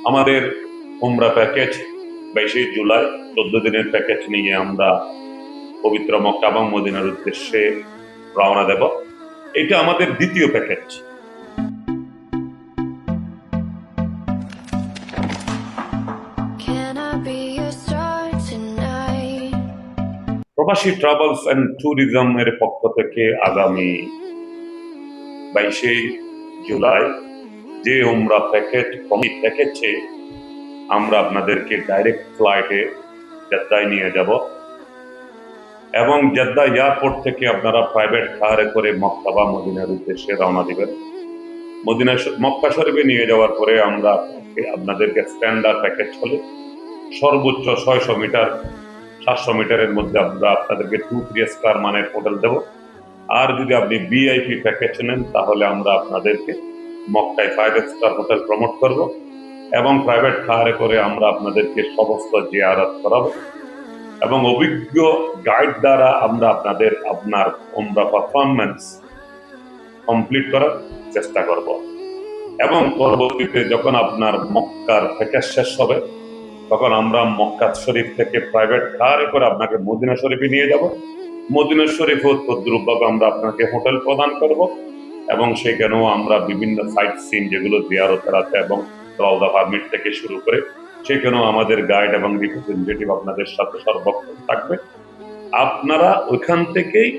আমাদের উমরা প্যাকেজ 22 জুলাই 14 দিনের প্যাকেজ নিয়ে আমরা পবিত্র মক্কা এবং মদিনার উদ্দেশ্যে রওনা দেব। এটা আমাদের দ্বিতীয় package. Can I be your star tonight? প্রবাসী ট্রাভেলস এন্ড ট্যুরিজম এর পক্ষ থেকে আগামী 22 জুলাই যে উমরা প্যাকেজে আমরা আপনাদেরকে ডাইরেক্ট ফ্লাইটে জেদ্দায় নিয়ে যাব এবং জেদ্দা এয়ারপোর্ট থেকে আপনারা প্রাইভেট কারে করে মক্কা বা মদিনার উদ্দেশ্যে রওনা দিবেন। মক্কা শরীফে নিয়ে যাওয়ার পরে আমরা আপনাদেরকে স্ট্যান্ডার্ড প্যাকেজ হলে সর্বোচ্চ 600 মিটার 700 মিটারের মধ্যে আমরা আপনাদেরকে 2-3 স্টার মানের হোটেল দেব। আর যদি আপনি ভিআইপি প্যাকেজ নেন তাহলে আমরা আপনাদেরকে মক্কায় 5 স্টার হোটেল প্রমোট করব এবং প্রাইভেট কারে করে আমরা আপনাদেরকে সমস্ত জিয়ারত করাবো এবং অভিজ্ঞ গাইড দ্বারা আমরা আপনার উমরা পারফরমেন্স কমপ্লিট করার চেষ্টা করব এবং পরবর্তীতে যখন আপনার মক্কার প্যাকেজ শেষ হবে তখন আমরা মক্কা শরীফ থেকে প্রাইভেট কারে করে আপনাকে মদিনা শরীফে নিয়ে যাব। মদিনা শরীফ তদ্রুপভাবে আমরা আপনাকে হোটেল প্রদান করব এবং সেখানেও আমরা বিভিন্ন সাইট সিন যেগুলো জিয়ারতের আছে এবং রওজা পারমিট থেকে শুরু করে সেখানেও আমাদের গাইড এবং রিপ্রেজেন্টেটিভ আপনাদের সাথে সর্বক্ষণ থাকবে। আপনারা ওইখান থেকেই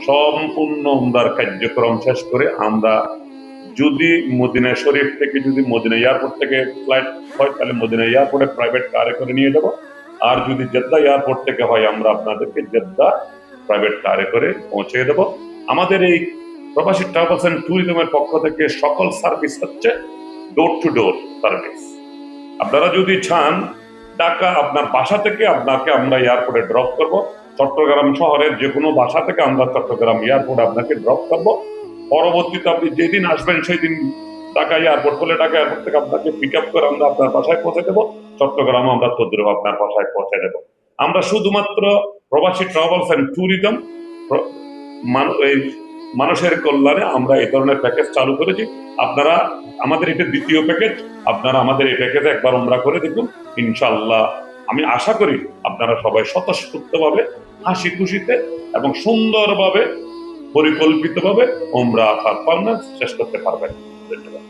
সম্পূর্ণ উমরার কার্যক্রম শেষ করে আমরা যদি মদিনা শরীফ থেকে যদি মদিনা এয়ারপোর্ট থেকে ফ্লাইট হয় তাহলে মদিনা এয়ারপোর্টে প্রাইভেট কারে করে নিয়ে যাব। আর যদি জেদ্দা এয়ারপোর্ট থেকে হয় আমরা আপনাদেরকে জেদ্দা প্রাইভেট কারে করে পৌঁছে দেব। আমাদের এই প্রবাসী ট্রাভেলস এন্ড ট্যুরিজমের পক্ষ থেকে সকল সার্ভিস হচ্ছে ডোর টু ডোর সার্ভিস। আপনারা যদি চান ঢাকা আপনার বাসা থেকে আপনাকে আমরা এয়ারপোর্টে ড্রপ করব, চট্টগ্রাম শহরের যে কোনো বাসা থেকে আমরা চট্টগ্রাম এয়ারপোর্ট আপনাকে ড্রপ করব। পরবর্তীতে আপনি যেদিন আসবেন সেই দিন ঢাকা এয়ারপোর্ট হলে ঢাকা এয়ারপোর্ট থেকে আপনাকে পিক আপ করে আমরা আপনার বাসায় পৌঁছে দেবো। চট্টগ্রামে আমরা তদ্রুপ আপনার বাসায় পৌঁছে দেবো। আমরা শুধুমাত্র প্রবাসী ট্রাভেলস এন্ড ট্যুরিজম মানুষের কল্যাণে আমরা এই ধরনের প্যাকেজ চালু করেছি। আপনারা আমাদের এটা দ্বিতীয় প্যাকেজ, আপনারা আমাদের এই প্যাকেজে একবার উমরা করে দেখুন। ইনশাআল্লাহ আমি আশা করি আপনারা সবাই স্বতঃস্ফূর্তভাবে হাসি খুশিতে এবং সুন্দরভাবে পরিকল্পিতভাবে উমরা পারফরমেন্স শেষ করতে পারবেন। ধন্যবাদ।